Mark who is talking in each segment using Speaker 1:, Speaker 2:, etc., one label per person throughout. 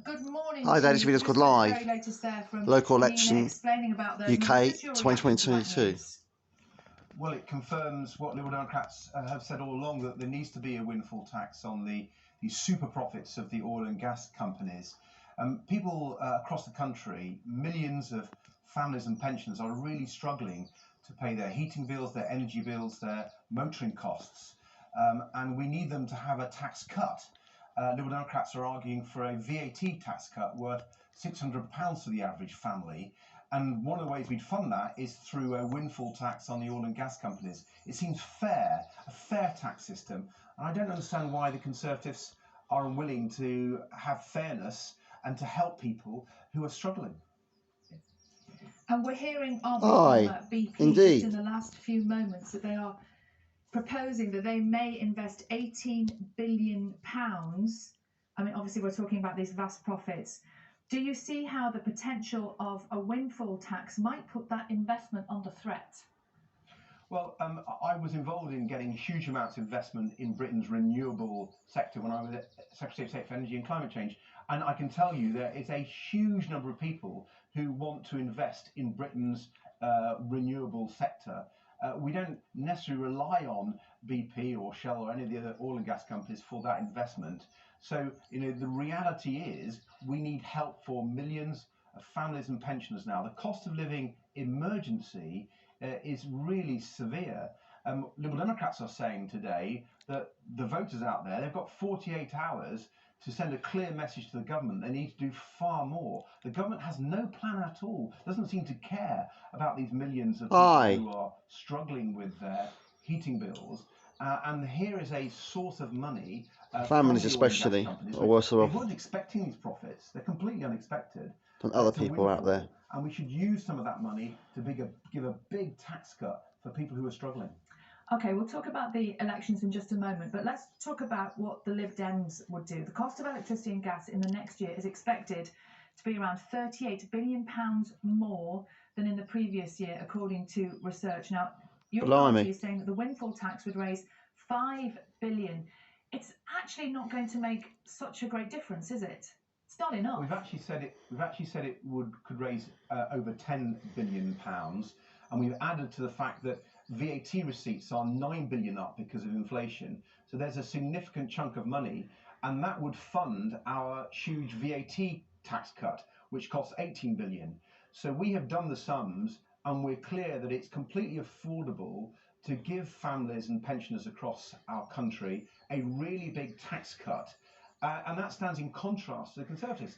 Speaker 1: Good morning.
Speaker 2: Hi there, this video's called Live.
Speaker 1: Very latest there from
Speaker 2: Local
Speaker 1: Nina
Speaker 2: election,
Speaker 1: explaining about those
Speaker 2: UK
Speaker 1: numbers. Just your reaction to that
Speaker 2: 2022.
Speaker 1: news.
Speaker 3: Well, it confirms what Liberal Democrats have said all along, that there needs to be a windfall tax on the super profits of the oil and gas companies. People across the country, millions of families and pensioners are really struggling to pay their heating bills, their energy bills, their motoring costs. And we need them to have a tax cut. Liberal Democrats are arguing for a VAT tax cut worth £600 for the average family. And one of the ways we'd fund that is through a windfall tax on the oil and gas companies. It seems fair, a fair tax system. And I don't understand why the Conservatives are unwilling to have fairness and to help people who are struggling.
Speaker 1: And we're hearing, aren't we, from BP
Speaker 2: indeed.
Speaker 1: just in the last few moments that they are proposing that they may invest £18 billion. I mean, obviously, we're talking about these vast profits. Do you see how the potential of a windfall tax might put that investment under threat?
Speaker 3: Well, I was involved in getting huge amounts of investment in Britain's renewable sector when I was Secretary of State for Energy and Climate Change. And I can tell you there is a huge number of people who want to invest in Britain's renewable sector. We don't necessarily rely on BP or Shell or any of the other oil and gas companies for that investment. So, the reality is we need help for millions of families and pensioners now. The cost of living emergency is really severe. Liberal Democrats are saying today that the voters out there, they've got 48 hours to send a clear message to the government. They need to do far more. The government has no plan at all, doesn't seem to care about these millions of people who are struggling with their heating bills. And here is a source of money.
Speaker 2: Families especially are worse off.
Speaker 3: They weren't expecting these profits. They're completely unexpected.
Speaker 2: Than other people out there.
Speaker 3: And we should use some of that money to give a big tax cut for people who are struggling.
Speaker 1: Okay, we'll talk about the elections in just a moment, but let's talk about what the Lib Dems would do. The cost of electricity and gas in the next year is expected to be around £38 billion more than in the previous year, according to research. Now, your party is saying that the windfall tax would raise £5 billion. It's actually not going to make such a great difference, is it? It's not enough.
Speaker 3: We've actually said it could raise over £10 billion, and we've added to the fact that VAT receipts are £9 billion up because of inflation. So there's a significant chunk of money, and that would fund our huge VAT tax cut, which costs £18 billion. So we have done the sums, and we're clear that it's completely affordable to give families and pensioners across our country a really big tax cut. And that stands in contrast to the Conservatives.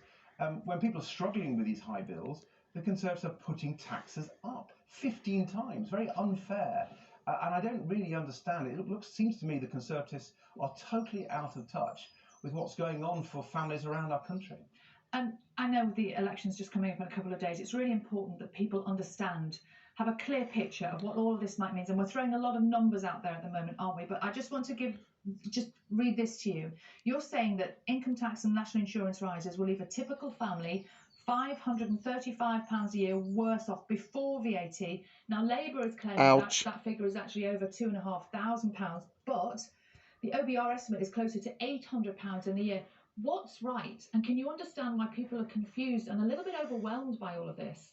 Speaker 3: When people are struggling with these high bills, the Conservatives are putting taxes up 15 times, very unfair. And I don't really understand it. It seems to me the Conservatives are totally out of touch with what's going on for families around our country.
Speaker 1: And I know the election's just coming up in a couple of days. It's really important that people understand, have a clear picture of what all of this might mean. And we're throwing a lot of numbers out there at the moment, aren't we? But I just want to just read this to you. You're saying that income tax and national insurance rises will leave a typical family £535 a year worse off before VAT. Now, Labour is claiming that figure is actually over £2,500, but the OBR estimate is closer to £800 in a year. What's right? And can you understand why people are confused and a little bit overwhelmed by all of this?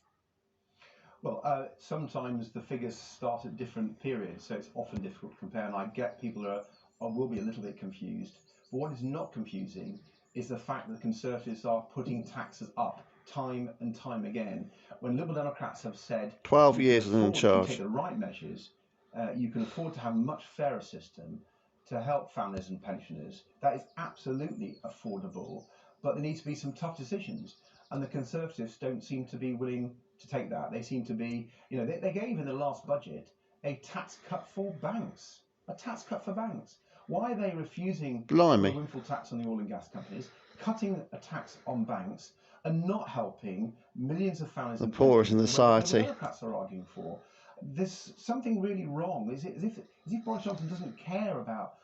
Speaker 3: Well, sometimes the figures start at different periods, so it's often difficult to compare, and I get people will be a little bit confused. But what is not confusing is the fact that the Conservatives are putting taxes up time and time again. When Liberal Democrats have said
Speaker 2: 12 years in charge,
Speaker 3: take the right measures, you can afford to have a much fairer system to help families and pensioners. That is absolutely affordable, but there needs to be some tough decisions, and the Conservatives don't seem to be willing to take that. They seem to be, they gave in the last budget a tax cut for banks, Why are they refusing the windfall tax on the oil and gas companies, cutting a tax on banks, and not helping millions of families and
Speaker 2: poorest in society?
Speaker 3: The Democrats are arguing for. There's something really wrong. As if Boris Johnson doesn't care about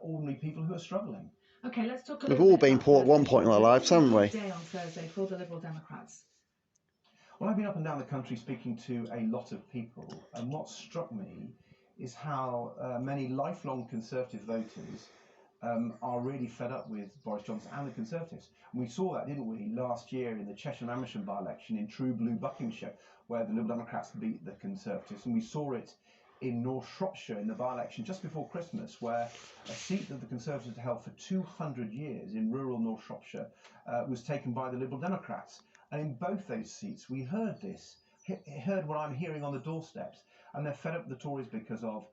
Speaker 3: ordinary people who are struggling.
Speaker 1: Okay, let's talk.
Speaker 2: We've all been poor at one point in our lives, haven't we?
Speaker 1: Day on Thursday for the Liberal Democrats.
Speaker 3: Well, I've been up and down the country speaking to a lot of people, and what struck me is how many lifelong Conservative voters are really fed up with Boris Johnson and the Conservatives. And we saw that, didn't we, last year in the Cheshire and Amersham by-election in True Blue Buckinghamshire, where the Liberal Democrats beat the Conservatives. And we saw it in North Shropshire in the by-election just before Christmas, where a seat that the Conservatives had held for 200 years in rural North Shropshire was taken by the Liberal Democrats. And in both those seats, we heard this, heard what I'm hearing on the doorsteps, and they're fed up with the Tories because of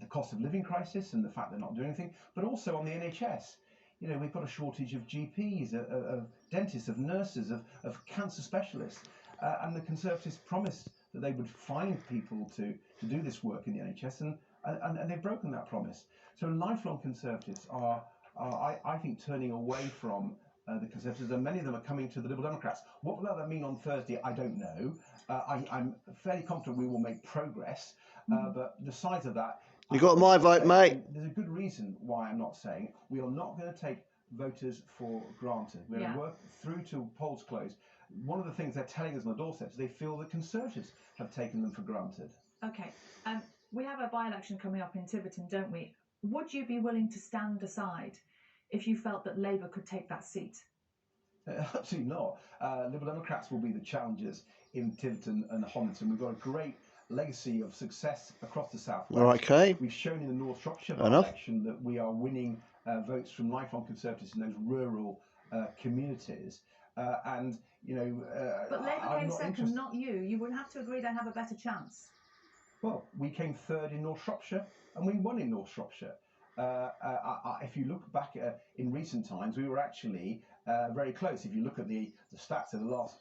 Speaker 3: the cost of living crisis and the fact they're not doing anything, but also on the NHS. You know, we've got a shortage of GPs, of dentists, of nurses, of cancer specialists, and the Conservatives promised that they would find people to do this work in the NHS, and they've broken that promise. So lifelong Conservatives are I think, turning away from the Conservatives, and many of them are coming to the Liberal Democrats. What will that mean on Thursday? I don't know. I'm fairly confident we will make progress, but the size of that...
Speaker 2: You got my vote, mate.
Speaker 3: There's a good reason why I'm not saying we are not going to take voters for granted. We're going to work through till polls close. One of the things they're telling us on the doorsteps is they feel that Conservatives have taken them for granted.
Speaker 1: Okay. We have a by-election coming up in Tiverton, don't we? Would you be willing to stand aside if you felt that Labour could take that seat?
Speaker 3: Absolutely not. Liberal Democrats will be the challengers in Tiverton and Honiton. We've got a great legacy of success across the South West.
Speaker 2: Okay.
Speaker 3: We've shown in the North Shropshire by-election that we are winning votes from lifelong Conservatives in those rural communities. And, you know...
Speaker 1: but Labour came second, not you. You would have to agree they have a better chance.
Speaker 3: Well, we came third in North Shropshire, and we won in North Shropshire. If you look back in recent times, we were actually very close. If you look at the stats of the last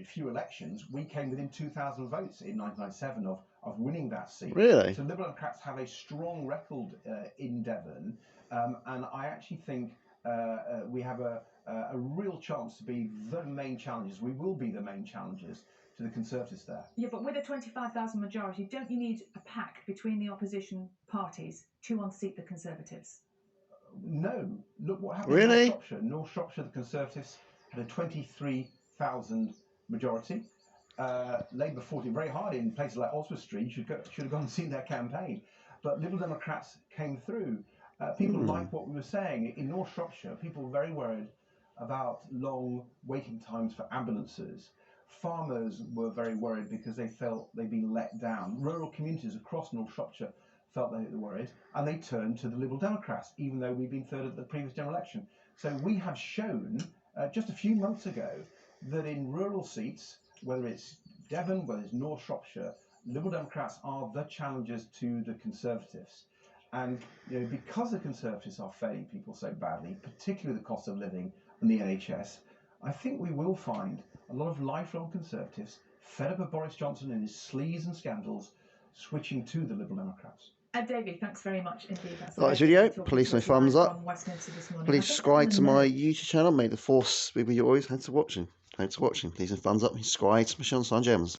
Speaker 3: few elections, we came within 2,000 votes in 1997 of winning that seat.
Speaker 2: Really?
Speaker 3: So Liberal Democrats have a strong record in Devon, and I actually think we have a real chance to be the main challengers. We will be the main challengers to the Conservatives there.
Speaker 1: Yeah, but with a 25,000 majority, don't you need a pact between the opposition parties to unseat the Conservatives?
Speaker 3: No. Look what happened
Speaker 2: in
Speaker 3: North Shropshire. North Shropshire, the Conservatives had a 23,000 majority. Labour fought it very hard in places like Oswestry. Should have gone and seen their campaign. But Liberal Democrats came through. People liked what we were saying. In North Shropshire, people were very worried about long waiting times for ambulances. Farmers were very worried because they felt they'd been let down. Rural communities across North Shropshire felt they were worried, and they turned to the Liberal Democrats, even though we'd been third at the previous general election. So we have shown just a few months ago that in rural seats, whether it's Devon, whether it's North Shropshire, Liberal Democrats are the challengers to the Conservatives. And you know, because the Conservatives are failing people so badly, particularly the cost of living and the NHS, I think we will find a lot of lifelong Conservatives fed up of Boris Johnson and his sleaze and scandals switching to the Liberal Democrats.
Speaker 1: David, thanks very much indeed.
Speaker 2: Like this video, please no thumbs up.
Speaker 1: Please
Speaker 2: Please subscribe to my YouTube channel. May the force be with you always. Thanks for watching. Please no thumbs up. Subscribe to Michelle and Gems.